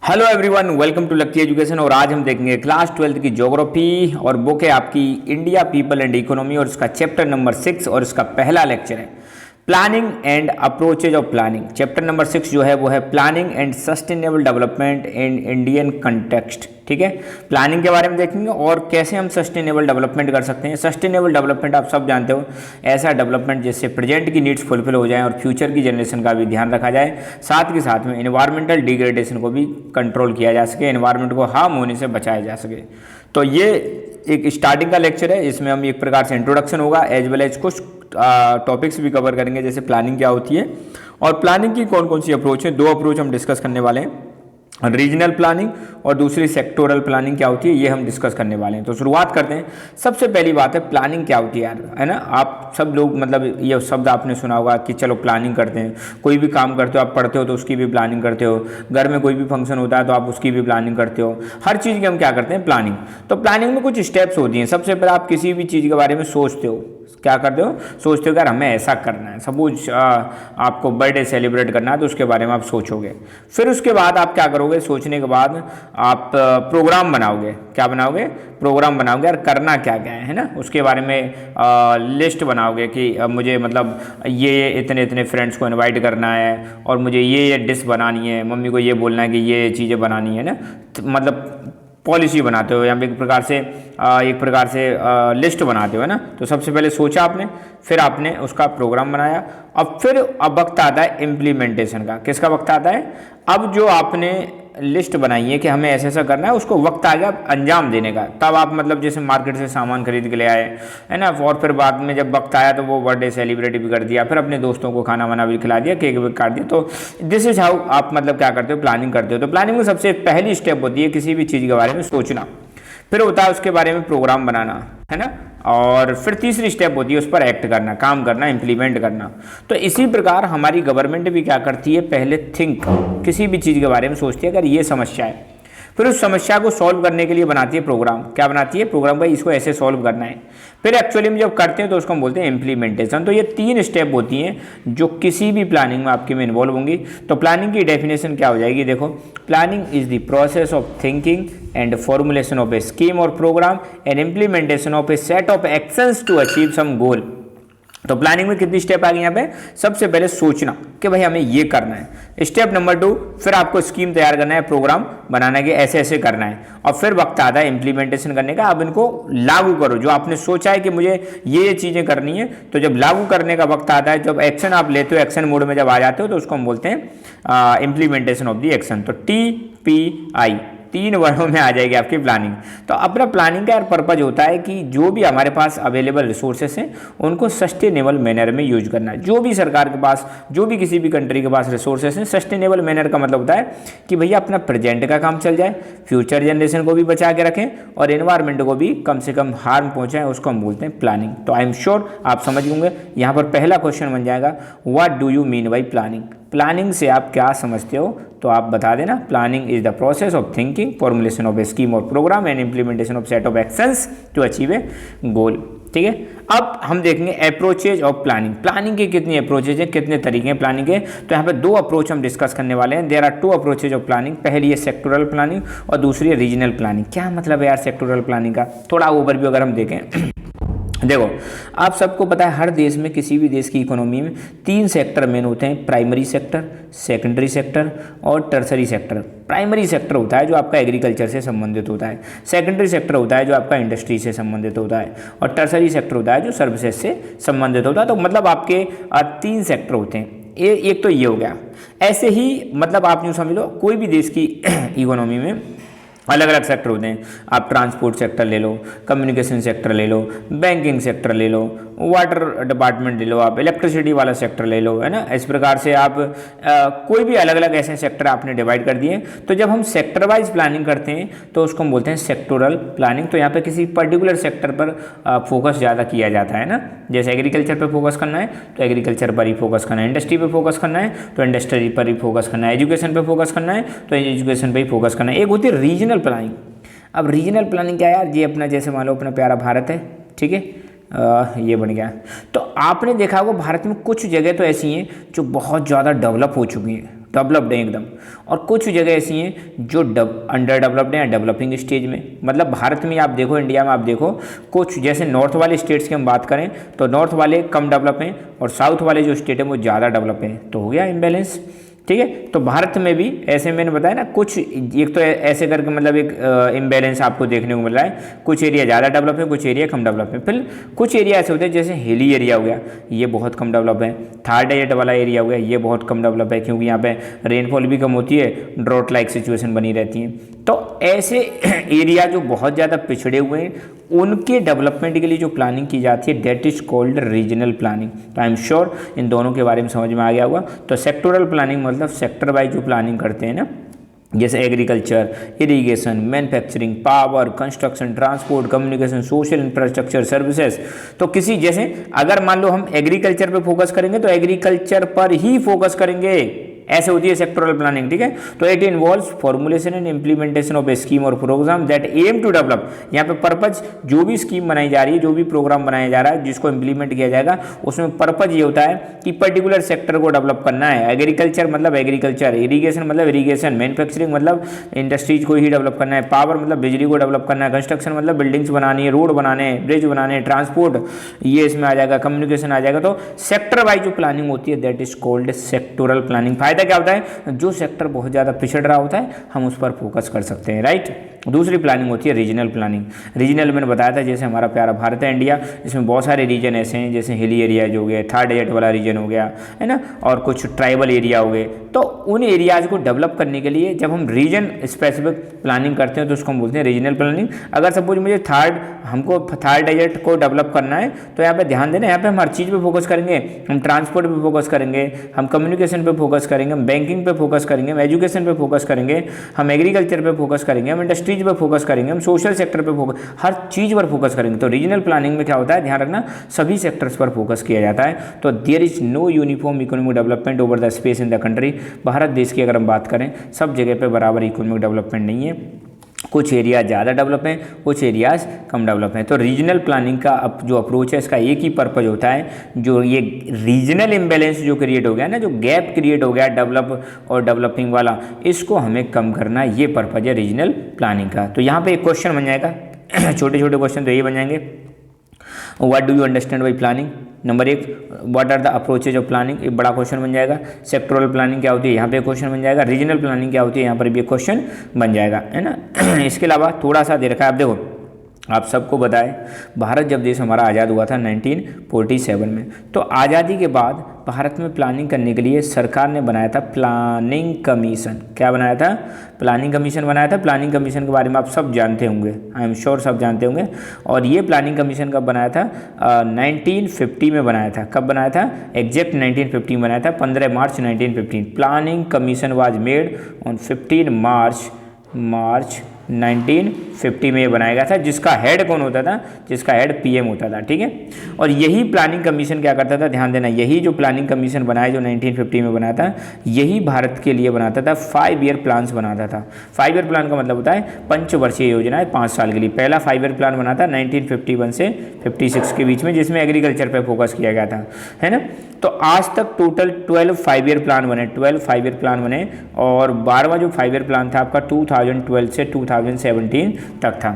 Hello everyone, welcome to Lucky Education. और आज हम देखेंगे क्लास 12 की ज्योग्राफी और बुक है आपकी इंडिया पीपल एंड इकोनॉमी और इसका चैप्टर नंबर 6 और इसका पहला लेक्चर है planning and approaches of planning. Chapter number 6 जो है वो है planning and sustainable development in Indian context. ठीक है, प्लानिंग के बारे में देखेंगे और कैसे हम सस्टेनेबल डेवलपमेंट कर सकते हैं। सस्टेनेबल डेवलपमेंट आप सब जानते हो, ऐसा डेवलपमेंट जिससे प्रेजेंट की नीड्स फुलफिल हो जाए और फ्यूचर की जनरेशन का भी ध्यान रखा जाए, साथ के साथ में एनवायरमेंटल डिग्रेडेशन को भी कंट्रोल किया जा सके, एनवायरमेंट को हार्म होने से बचाया जा सके। तो ये एक स्टार्टिंग का लेक्चर है, इसमें हम एक प्रकार से इंट्रोडक्शन होगा एज वेल एज कुछ टॉपिक्स भी कवर करेंगे, जैसे प्लानिंग क्या होती है और प्लानिंग की कौन कौन सी अप्रोच है। दो अप्रोच हम डिस्कस करने वाले हैं, रीजनल प्लानिंग और दूसरी सेक्टोरल प्लानिंग क्या होती है, ये हम डिस्कस करने वाले हैं। तो शुरुआत करते हैं। सबसे पहली बात है प्लानिंग क्या होती है यार, है ना। आप सब लोग मतलब ये शब्द आपने सुना होगा कि चलो प्लानिंग करते हैं। कोई भी काम करते हो, आप पढ़ते हो तो उसकी भी प्लानिंग करते हो, घर में कोई भी फंक्शन होता है तो आप उसकी भी प्लानिंग करते हो। हर चीज़ की हम क्या करते हैं, प्लानिंग। तो प्लानिंग में कुछ स्टेप्स होती हैं। सबसे पहले आप किसी भी चीज़ के बारे में सोचते हो, क्या करते हो, सोचते हो कि यार हमें ऐसा करना है। सपोज आपको बर्थडे सेलिब्रेट करना है तो उसके बारे में आप सोचोगे। फिर उसके बाद आप क्या करोगे, सोचने के बाद आप प्रोग्राम बनाओगे। क्या बनाओगे, प्रोग्राम बनाओगे यार करना क्या क्या है ना। उसके बारे में लिस्ट बनाओगे कि मुझे मतलब ये इतने इतने फ्रेंड्स को इनवाइट करना है और मुझे ये डिश बनानी है, मम्मी को ये बोलना है कि ये चीज़ें बनानी है ना। मतलब पॉलिसी बनाते हो या एक प्रकार से लिस्ट बनाते हो, है ना। तो सबसे पहले सोचा आपने, फिर आपने उसका प्रोग्राम बनाया। अब वक्त आता है इम्प्लीमेंटेशन का। किसका वक्त आता है, अब जो आपने लिस्ट बनाई है कि हमें ऐसा ऐसा करना है, उसको वक्त आ गया अंजाम देने का। तब आप मतलब जैसे मार्केट से सामान खरीद के ले आए, है ना, और फिर बाद में जब वक्त आया तो वो बर्थडे सेलिब्रेट भी कर दिया, फिर अपने दोस्तों को खाना वाना भी खिला दिया, केक भी काट दिया। तो दिस इज हाउ आप मतलब क्या करते हो, प्लानिंग करते हो। तो प्लानिंग में सबसे पहली स्टेप होती है किसी भी चीज़ के बारे में सोचना, फिर होता है उसके बारे में प्रोग्राम बनाना, है ना, और फिर तीसरी स्टेप होती है उस पर एक्ट करना, काम करना, इम्प्लीमेंट करना। तो इसी प्रकार हमारी गवर्नमेंट भी क्या करती है, पहले थिंक, किसी भी चीज़ के बारे में सोचती है अगर ये समस्या है, फिर उस समस्या को सॉल्व करने के लिए बनाती है प्रोग्राम। क्या बनाती है, प्रोग्राम, भाई इसको ऐसे सॉल्व करना है। फिर एक्चुअली में जब करते हैं तो उसको हम बोलते हैं इम्प्लीमेंटेशन। तो ये तीन स्टेप होती हैं जो किसी भी प्लानिंग में आपके में इन्वॉल्व होंगी। तो प्लानिंग की डेफिनेशन क्या हो जाएगी, देखो, planning is the process of thinking and formulation of a scheme और programme and implementation of a set of actions to achieve some goal. तो प्लानिंग में कितनी स्टेप आ गई यहाँ पे, सबसे पहले सोचना कि भाई हमें ये करना है। स्टेप नंबर 2, फिर आपको स्कीम तैयार करना है, प्रोग्राम बनाना है कि ऐसे ऐसे करना है, और फिर वक्त आता है इम्प्लीमेंटेशन करने का। अब इनको लागू करो, जो आपने सोचा है कि मुझे ये चीज़ें करनी है, तो जब लागू करने का वक्त आता है, जब एक्शन आप लेते हो, एक्शन मोड में जब आ जाते हो, तो उसको हम बोलते हैं इम्प्लीमेंटेशन ऑफ द एक्शन। तो TPI 3 वर्डों में आ जाएगी आपकी प्लानिंग। तो अपना प्लानिंग का यार पर्पज होता है कि जो भी हमारे पास अवेलेबल रिसोर्सेस हैं उनको सस्टेनेबल मैनर में यूज करना है। जो भी सरकार के पास, जो भी किसी भी कंट्री के पास रिसोर्सेस हैं, सस्टेनेबल मैनर का मतलब होता है कि भैया अपना प्रेजेंट का काम चल जाए, फ्यूचर जनरेशन को भी बचा के रखें और एनवायरमेंट को भी कम से कम हार्म पहुँचाएं, उसको हम बोलते हैं प्लानिंग। तो आई एम श्योर आप समझ होंगे। यहाँ पर पहला क्वेश्चन बन जाएगा, what do you mean by planning. Planning से आप क्या समझते हो, तो आप बता देना। Planning is the process of thinking, formulation of a scheme और programme and implementation of set of actions to achieve a goal. ठीक है, अब हम देखेंगे अप्रोचेज ऑफ प्लानिंग। प्लानिंग के कितनी अप्रोचेज हैं, कितने तरीके हैं प्लानिंग के। तो यहाँ पे 2 अप्रोच हम डिस्कस करने वाले हैं। There are 2 approaches of planning. पहली है सेक्टोरल प्लानिंग और दूसरी है रीजनल प्लानिंग। क्या मतलब है यार सेक्टोरल प्लानिंग का, थोड़ा ओवरव्यू अगर हम देखें। देखो, आप सबको पता है हर देश में, किसी भी देश की इकोनॉमी में 3 सेक्टर मेन होते हैं, प्राइमरी सेक्टर, सेकेंडरी सेक्टर और टर्सरी सेक्टर। प्राइमरी सेक्टर होता है जो आपका एग्रीकल्चर से संबंधित होता है, सेकेंडरी सेक्टर होता है जो आपका इंडस्ट्री से संबंधित होता है, और टर्सरी सेक्टर होता है जो सर्विसेज से संबंधित होता है। तो मतलब आपके 3 सेक्टर होते हैं। एक तो ये हो गया। ऐसे ही मतलब आप यूँ समझ लो, कोई भी देश की इकोनॉमी में अलग अलग सेक्टर होते हैं। आप ट्रांसपोर्ट सेक्टर ले लो, कम्युनिकेशन सेक्टर ले लो, बैंकिंग सेक्टर ले लो, वाटर डिपार्टमेंट ले लो, आप इलेक्ट्रिसिटी वाला सेक्टर ले लो, है ना। इस प्रकार से आप कोई भी अलग अलग ऐसे सेक्टर आपने डिवाइड कर दिए। तो जब हम सेक्टर वाइज प्लानिंग करते हैं तो उसको हम बोलते हैं सेक्टोरल प्लानिंग। तो यहाँ पे किसी पर्टिकुलर सेक्टर पर फोकस ज़्यादा किया जाता है ना। जैसे एग्रीकल्चर पर फोकस करना है तो एग्रीकल्चर पर ही फोकस करना है, इंडस्ट्री पर फोकस करना है तो इंडस्ट्री पर ही फोकस करना है, एजुकेशन पर फोकस करना है तो एजुकेशन पर ही फोकस करना है। एक होती है रीजनल प्लानिंग। अब रीजनल प्लानिंग क्या है यार, ये अपना जैसे मान लो अपना प्यारा भारत है, ठीक है, ये बन गया। तो आपने देखा होगा भारत में कुछ जगह तो ऐसी हैं जो बहुत ज़्यादा डेवलप हो चुकी हैं। डेवलप्ड हैं एकदम, और कुछ जगह ऐसी हैं जो अंडर डेवलप्ड हैं या डेवलपिंग स्टेज में। मतलब भारत में आप देखो, इंडिया में आप देखो, कुछ जैसे नॉर्थ वाले स्टेट्स की हम बात करें तो नॉर्थ वाले कम डेवलप हैं और साउथ वाले जो स्टेट हैं वो ज़्यादा डेवलप हैं, तो हो गया इम्बैलेंस। ठीक है, तो भारत में भी ऐसे मैंने बताया ना, कुछ एक तो ऐसे करके मतलब एक इम्बैलेंस आपको देखने को मिल रहा है, कुछ एरिया ज़्यादा डेवलप है, कुछ एरिया कम डेवलप है। फिर कुछ एरिया ऐसे होते हैं जैसे हिली एरिया हो गया, ये बहुत कम डेवलप है। थार डेजर्ट वाला एरिया हो गया, ये बहुत कम डेवलप है क्योंकि यहाँ पे रेनफॉल भी कम होती है, ड्रॉट लाइक सिचुएशन बनी रहती है। तो ऐसे एरिया जो बहुत ज़्यादा पिछड़े हुए हैं उनके डेवलपमेंट के लिए जो प्लानिंग की जाती है that is called regional planning. तो आई एम श्योर इन दोनों के बारे में समझ में आ गया होगा। तो सेक्टोरल प्लानिंग मतलब सेक्टर वाइज जो प्लानिंग करते हैं ना, जैसे agriculture, irrigation, manufacturing, power, construction, transport, communication, social infrastructure, services. तो किसी जैसे अगर मान लो हम एग्रीकल्चर पे फोकस करेंगे तो एग्रीकल्चर पर ही फोकस करेंगे, ऐसे होती है सेक्टोरल प्लानिंग। ठीक है, तो it involves formulation and implementation of a scheme और programme that aim to develop. यहाँ पे पर्पज, जो भी स्कीम बनाई जा रही है, जो भी प्रोग्राम बनाया जा रहा है जिसको इम्प्लीमेंट किया जाएगा, उसमें पर्पज ये होता है कि पर्टिकुलर सेक्टर को डेवलप करना है। एग्रीकल्चर मतलब एग्रीकल्चर, इरीगेशन मतलब इरीगेशन, मैन्युफैक्चरिंग मतलब इंडस्ट्रीज को ही डेवलप करना है, पावर मतलब बिजली को डेवलप करना है, कंस्ट्रक्शन मतलब बिल्डिंग्स बनानी है, रोड बनाने, ब्रिज बनाने, ट्रांसपोर्ट ये इसमें आ जाएगा, कम्युनिकेशन आ जाएगा। तो सेक्टर वाइज जो प्लानिंग होती है that is called sectoral planning. फायदा क्या होता है, जो सेक्टर बहुत ज़्यादा पिछड़ रहा होता है हम उस पर फोकस कर सकते हैं, राइट। दूसरी प्लानिंग होती है रीजनल प्लानिंग। रीजनल मैंने बताया था जैसे हमारा प्यारा भारत है इंडिया, इसमें बहुत सारे रीजन ऐसे हैं जैसे हिली एरिया जो हो गया, थार डेजर्ट वाला रीजन हो गया है ना, और कुछ ट्राइबल एरिया हो गए। तो उन एरियाज़ को डेवलप करने के लिए जब हम रीजन स्पेसिफिक प्लानिंग करते हैं तो उसको हम बोलते हैं रीजनल प्लानिंग। अगर सपोज मुझे हमको थार डेजर्ट को डेवलप करना है तो यहाँ पे ध्यान देना, यहाँ पे हम हर चीज़ पे फोकस करेंगे, हम ट्रांसपोर्ट पे फोकस करेंगे, हम कम्युनिकेशन पे फोकस करेंगे, हम बैंकिंग पे फोकस करेंगे, हम एजुकेशन पे फोकस करेंगे, हम एग्रीकल्चर पे फोकस करेंगे, हम इंडस्ट्रीज पे फोकस करेंगे, हम सोशल सेक्टर पे फोकस, हर चीज़ पर फोकस करेंगे। तो रीजनल प्लानिंग में क्या होता है, ध्यान रखना, सभी सेक्टर्स पर फोकस किया जाता है। तो there is no uniform economic development over the space in the country. Bharat देश की अगर हम बात करें सब जगह पे बराबर इकोनॉमिक डेवलपमेंट नहीं है, कुछ एरिया ज़्यादा डेवलप हैं, कुछ एरियाज कम डेवलप हैं। तो रीजनल प्लानिंग का जो अप्रोच है इसका एक ही पर्पज होता है, जो ये रीजनल इम्बैलेंस जो क्रिएट हो गया ना, जो गैप क्रिएट हो गया डेवलप और डेवलपिंग वाला, इसको हमें कम करना, ये पर्पज है रीजनल प्लानिंग का। तो यहाँ पे एक क्वेश्चन बन जाएगा छोटे छोटे क्वेश्चन तो ये बन जाएंगे, what do you understand by planning. Number 1, what are the approaches of planning, एक बड़ा क्वेश्चन बन जाएगा। सेक्टोरल प्लानिंग क्या होती है, यहाँ पे क्वेश्चन बन जाएगा। रीजनल प्लानिंग क्या होती है, यहाँ पर भी क्वेश्चन बन जाएगा, है ना। इसके अलावा थोड़ा सा दे रखा है, आप देखो, आप सबको बताएं भारत जब देश हमारा आज़ाद हुआ था 1947 में, तो आज़ादी के बाद भारत में प्लानिंग करने के लिए सरकार ने बनाया था प्लानिंग कमीशन। क्या बनाया था, प्लानिंग कमीशन बनाया था। प्लानिंग कमीशन के बारे में आप सब जानते होंगे, आई एम श्योर सब जानते होंगे। और ये प्लानिंग कमीशन कब बनाया था, 1950 में बनाया था। कब बनाया था, एग्जैक्ट 1950 में बनाया था, 15 मार्च 1915। Planning commission was made on 15 मार्च 1950 में ये बनाया गया था, जिसका हेड कौन होता था, जिसका हेड पीएम होता था। ठीक है, और यही प्लानिंग कमीशन क्या करता था, ध्यान देना, यही जो प्लानिंग कमीशन बनाया जो 1950 में बना था, यही भारत के लिए बनाता था 5 ईयर प्लान्स बनाता था। 5 ईयर प्लान का मतलब होता है पंचवर्षीय योजना है, 5 साल के लिए। पहला 5 ईयर प्लान बना था 1951 से 56 के बीच में, जिसमें एग्रीकल्चर पर फोकस किया गया था, है ना। तो आज तक टोटल 12 5 ईयर प्लान बने, 12 5 ईयर प्लान बने, और 12वां जो 5 ईयर प्लान था आपका 2012 से 2017 तक था।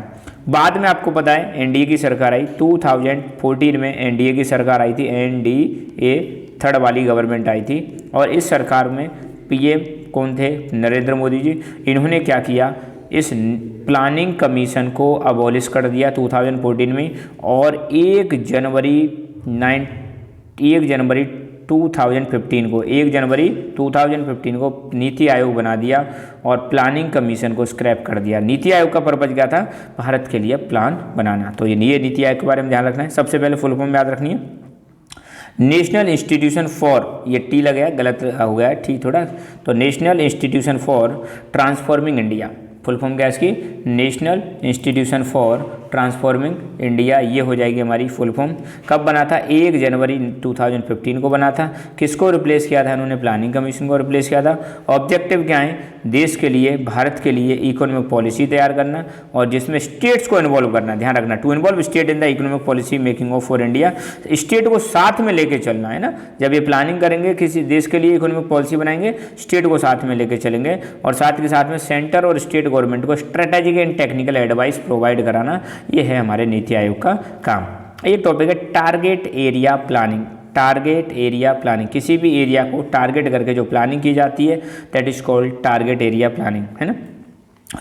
बाद में आपको पता है एनडीए की सरकार आई, 2014 में एनडीए की सरकार आई थी, एनडीए थर्ड वाली गवर्नमेंट आई थी, और इस सरकार में पीएम कौन थे, नरेंद्र मोदी जी। इन्होंने क्या किया, इस प्लानिंग कमीशन को अबॉलिश कर दिया 2014 में, और 1 जनवरी 2015 को नीति आयोग बना दिया और प्लानिंग कमीशन को स्क्रैप कर दिया। नीति आयोग का पर्पज क्या था, भारत के लिए प्लान बनाना। तो ये नीति आयोग के बारे में ध्यान रखना है। सबसे पहले फुल फॉर्म याद रखनी है, नेशनल इंस्टीट्यूशन फॉर, ये टी लग गया, गलत हो गया ठीक थोड़ा, तो national institution for transforming India. Full form क्या है इसकी, national institution for transforming India, ये हो जाएगी हमारी फुल फॉर्म। कब बना था? 1 जनवरी 2015 को बना था। किसको रिप्लेस किया था इन्होंने? प्लानिंग कमीशन को रिप्लेस किया था। ऑब्जेक्टिव क्या है? देश के लिए, भारत के लिए इकोनॉमिक पॉलिसी तैयार करना और जिसमें स्टेट्स को इन्वॉल्व करना, ध्यान रखना, to involve state in the economic policy making of for India. State को साथ में लेके चलना है ना, जब ये प्लानिंग करेंगे किसी देश के लिए इकोनॉमिक पॉलिसी बनाएंगे, स्टेट को साथ में लेके चलेंगे और साथ के साथ में सेंटर और स्टेट गवर्नमेंट को strategic and technical advice provide कराना, ये है हमारे नीति आयोग का काम। एक टॉपिक है target area planning. Target area planning, किसी भी एरिया को टारगेट करके जो प्लानिंग की जाती है that is called target area planning, है ना।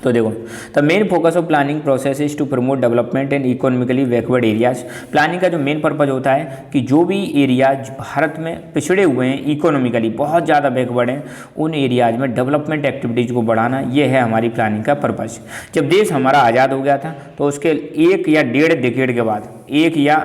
तो देखो, the main focus of planning process is to promote development in economically backward areas. Planning का जो मेन पर्पज होता है कि जो भी एरियाज भारत में पिछड़े हुए हैं, इकोनॉमिकली बहुत ज़्यादा बैकवर्ड हैं, उन एरियाज में डेवलपमेंट एक्टिविटीज़ को बढ़ाना, ये है हमारी प्लानिंग का पर्पज। जब देश हमारा आज़ाद हो गया था तो उसके 1 या 1.5 डिकेड के बाद, 1 या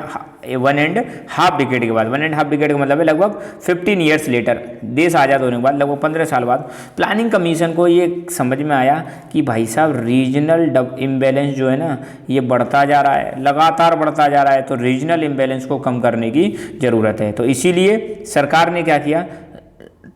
1.5 डिकेड के बाद, 1.5 डिकेड का मतलब है लगभग 15 ईयर्स लेटर, देश आज़ाद होने के बाद लगभग 15 साल बाद प्लानिंग कमीशन को ये समझ में आया कि भाई साहब रीजनल इम्बैलेंस जो है ना ये बढ़ता जा रहा है, लगातार बढ़ता जा रहा है, तो रीजनल इम्बैलेंस को कम करने की ज़रूरत है। तो इसीलिए सरकार ने क्या किया,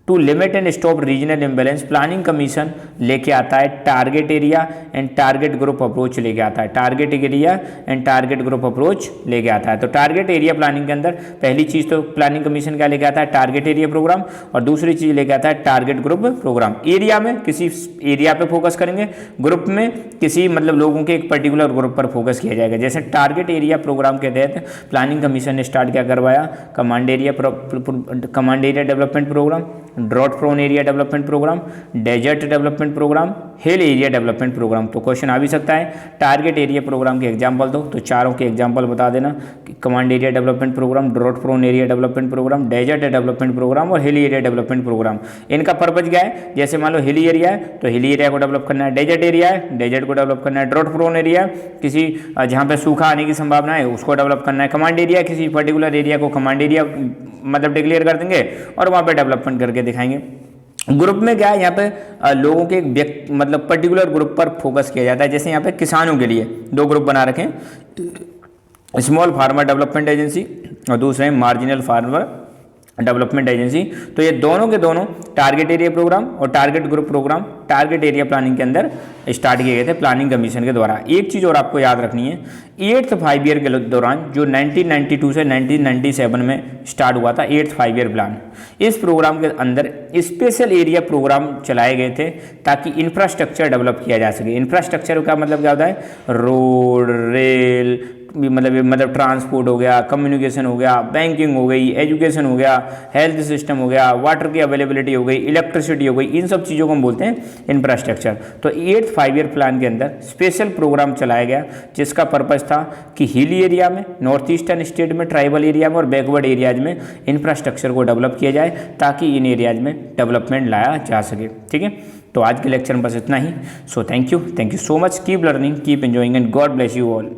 to limit and stop regional imbalance, planning commission लेके आता है target area and target group approach लेके आता है, target area and target group approach लेके आता है। तो टारगेट एरिया प्लानिंग के अंदर पहली चीज़ तो प्लानिंग कमीशन क्या लेके आता है? टारगेट एरिया प्रोग्राम, और दूसरी चीज़ लेके आता है टारगेट ग्रुप प्रोग्राम। एरिया में किसी एरिया पे फोकस करेंगे, ग्रुप में किसी मतलब लोगों के एक पर्टिकुलर ग्रुप पर फोकस किया जाएगा। जैसे टारगेट एरिया प्रोग्राम के तहत प्लानिंग कमीशन ने स्टार्ट क्या करवाया? Command area development programme, drought prone area development programme, desert development programme, hill area development programme. तो क्वेश्चन आ भी सकता है टारगेट एरिया प्रोग्राम के एग्जांपल दो, तो चारों के एग्जांपल बता देना। Command area development programme, drought prone area development programme, desert development programme और हिल एरिया डेवलपमेंट प्रोग्राम। इनका पर्पज क्या है? जैसे मान लो हिल एरिया है तो हिल एरिया को डेवलप करना है, डेजर्ट एरिया है डेजर्ट को डेवलप करना है, ड्रॉट प्रोन एरिया किसी जहाँ पे सूखा आने की संभावना है उसको डेवलप करना है, कमांड एरिया किसी पर्टिकुलर एरिया को कमांड एरिया मतलब डिक्लेयर कर देंगे और वहाँ पे डेवलपमेंट करके दिखाएंगे। ग्रुप में क्या है, यहाँ पे लोगों के एक मतलब पर्टिकुलर ग्रुप पर फोकस किया जाता है। जैसे यहाँ पे किसानों के लिए 2 ग्रुप बना रखे हैं, स्मॉल फार्मर डेवलपमेंट एजेंसी और दूसरे हैं मार्जिनल फार्मर डेवलपमेंट एजेंसी। तो ये दोनों के दोनों टारगेट एरिया प्रोग्राम और target group programme target area planning के अंदर स्टार्ट किए गए थे प्लानिंग कमीशन के द्वारा। एक चीज़ और आपको याद रखनी है, 8th 5 ईयर के दौरान जो 1992 से 1997 में स्टार्ट हुआ था 8th 5 ईयर प्लान, इस प्रोग्राम के अंदर स्पेशल एरिया प्रोग्राम चलाए गए थे ताकि इंफ्रास्ट्रक्चर डेवलप किया जा सके। इंफ्रास्ट्रक्चर का मतलब क्या होता है? रोड, रेल, मतलब ट्रांसपोर्ट हो गया, कम्युनिकेशन हो गया, बैंकिंग हो गई, एजुकेशन हो गया, हेल्थ सिस्टम हो गया, वाटर की अवेलेबिलिटी हो गई, इलेक्ट्रिसिटी हो गई, इन सब चीज़ों को हम बोलते हैं इंफ्रास्ट्रक्चर। तो 8th 5 ईयर प्लान के अंदर स्पेशल प्रोग्राम चलाया गया जिसका पर्पज़ था कि हिली एरिया में, नॉर्थ ईस्टर्न स्टेट में, ट्राइबल एरिया में और बैकवर्ड एरियाज में इंफ्रास्ट्रक्चर को डेवलप किया जाए ताकि इन एरियाज में डेवलपमेंट लाया जा सके। ठीक है, तो आज के लेक्चर में बस इतना ही। So thank you so much, keep learning, keep enjoying and God bless you all.